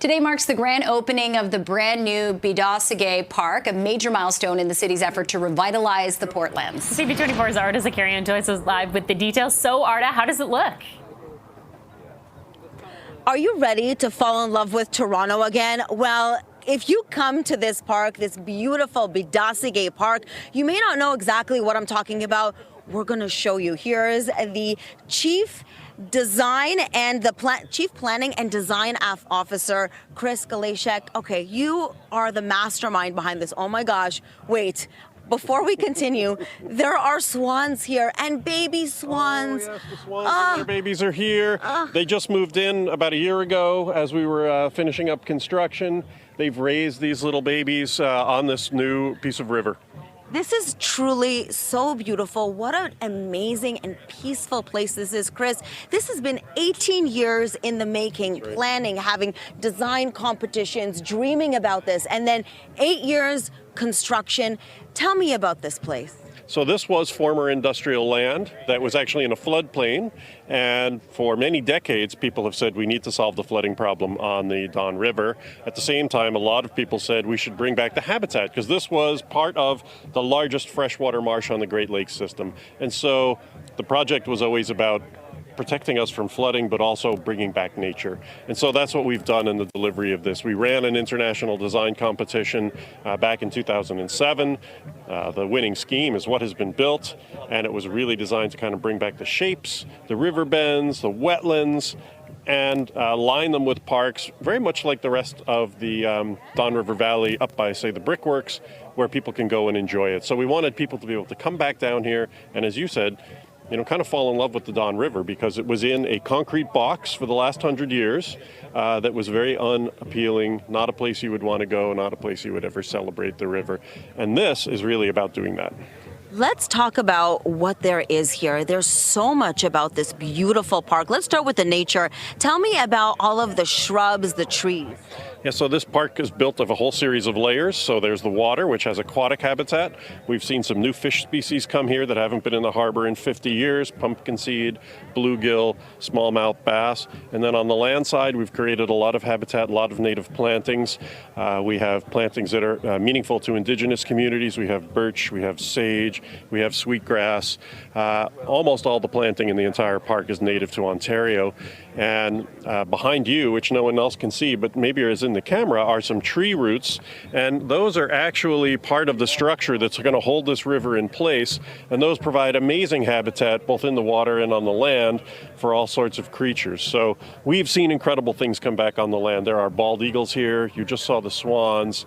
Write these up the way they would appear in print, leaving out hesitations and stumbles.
Today marks the grand opening of the brand new Biidaasige Park, a major milestone in the city's effort to revitalize the Portlands. CP24's Arda Zakarian joins us live with the details. So, Arda, how does it look? Are you ready to fall in love with Toronto again? Well, if you come to this park, this beautiful Biidaasige Park, you may not know exactly what I'm talking about. We're going to show you. Here is the Chief Planning and Design Officer, Chris Galatek. Okay, you are the mastermind behind this. Oh my gosh, wait. Before we continue, there are swans here and baby swans. Oh, yes, the swans and their babies are here. They just moved in about a year ago as we were finishing up construction. They've raised these little babies on this new piece of river. This is truly so beautiful. What an amazing and peaceful place this is, Chris. This has been 18 years in the making, planning, having design competitions, dreaming about this, and then 8 years construction. Tell me about this place. So this was former industrial land that was actually in a floodplain, and for many decades people have said we need to solve the flooding problem on the Don River. At the same time, a lot of people said we should bring back the habitat because this was part of the largest freshwater marsh on the Great Lakes system. And so the project was always about protecting us from flooding, but also bringing back nature. And so that's what we've done in the delivery of this. We ran an international design competition back in 2007. The winning scheme is what has been built, and it was really designed to kind of bring back the shapes, the river bends, the wetlands, and line them with parks, very much like the rest of the Don River Valley up by, say, the Brickworks, where people can go and enjoy it. So we wanted people to be able to come back down here, and as you said, kind of fall in love with the Don River because it was in a concrete box for the last 100 years that was very unappealing, not a place you would want to go, not a place you would ever celebrate the river. And this is really about doing that. Let's talk about what there is here. There's so much about this beautiful park. Let's start with the nature. Tell me about all of the shrubs, the trees. Yeah, so this park is built of a whole series of layers. So there's the water, which has aquatic habitat. We've seen some new fish species come here that haven't been in the harbor in 50 years, pumpkin seed, bluegill, smallmouth bass. And then on the land side, we've created a lot of habitat, a lot of native plantings. We have plantings that are meaningful to indigenous communities. We have birch, we have sage, we have sweetgrass. Almost all the planting in the entire park is native to Ontario. And behind you, which no one else can see, but maybe is in the camera, are some tree roots, and those are actually part of the structure that's going to hold this river in place, and those provide amazing habitat both in the water and on the land for all sorts of creatures. So we've seen incredible things come back on the land. There are bald eagles here. You just saw the swans.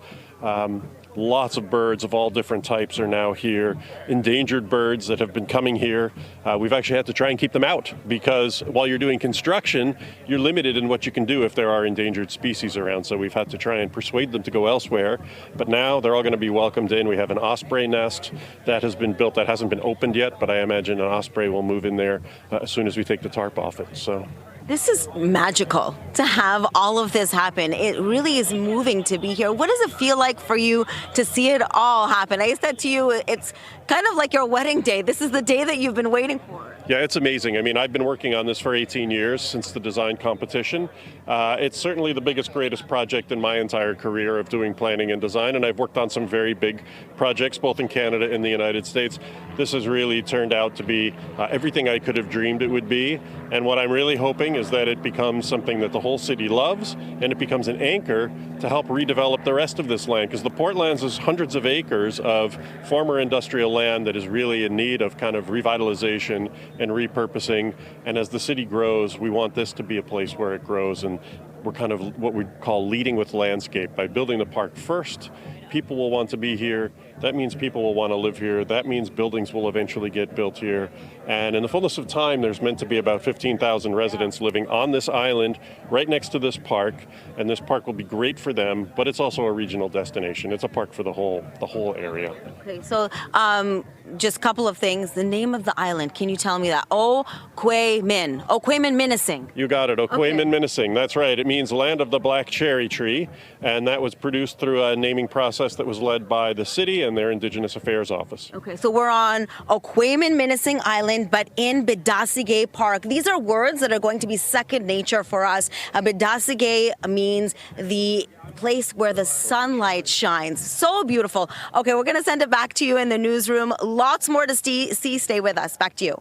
Lots of birds of all different types are now here. Endangered birds that have been coming here. We've actually had to try and keep them out because while you're doing construction, you're limited in what you can do if there are endangered species around. So we've had to try and persuade them to go elsewhere. But now they're all going to be welcomed in. We have an osprey nest that has been built that hasn't been opened yet, but I imagine an osprey will move in there as soon as we take the tarp off it. So. This is magical to have all of this happen. It really is moving to be here. What does it feel like for you to see it all happen? I said to you, it's kind of like your wedding day. This is the day that you've been waiting for. Yeah, it's amazing. I mean, I've been working on this for 18 years since the design competition. It's certainly the biggest, greatest project in my entire career of doing planning and design, and I've worked on some very big projects, both in Canada and the United States. This has really turned out to be everything I could have dreamed it would be, and what I'm really hoping is that it becomes something that the whole city loves, and it becomes an anchor to help redevelop the rest of this land, because the Portlands is hundreds of acres of former industrial land that is really in need of kind of revitalization and repurposing. And as the city grows, we want this to be a place where it grows, and we're kind of what we call leading with landscape. By building the park first, people will want to be here. That means people will want to live here. That means buildings will eventually get built here. And in the fullness of time, there's meant to be about 15,000 residents living on this island right next to this park. And this park will be great for them, but it's also a regional destination. It's a park for the whole area. Okay, so just a couple of things. The name of the island, can you tell me that? Okwemin-Minising. You got it, Okwemin-Minising. That's right. It means land of the black cherry tree. And that was produced through a naming process process that was led by the city and their Indigenous Affairs Office. Okay, so we're on Okwemen-Minising Island, but in Biidaasige Park. These are words that are going to be second nature for us. Biidaasige means the place where the sunlight shines. So beautiful. Okay, we're going to send it back to you in the newsroom. Lots more to see. Stay with us. Back to you.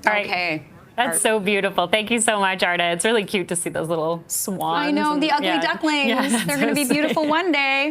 All right. Okay. That's so beautiful. Thank you so much, Arda. It's really cute to see those little swans. I know, the ugly ducklings. Yeah, They're going to be beautiful one day.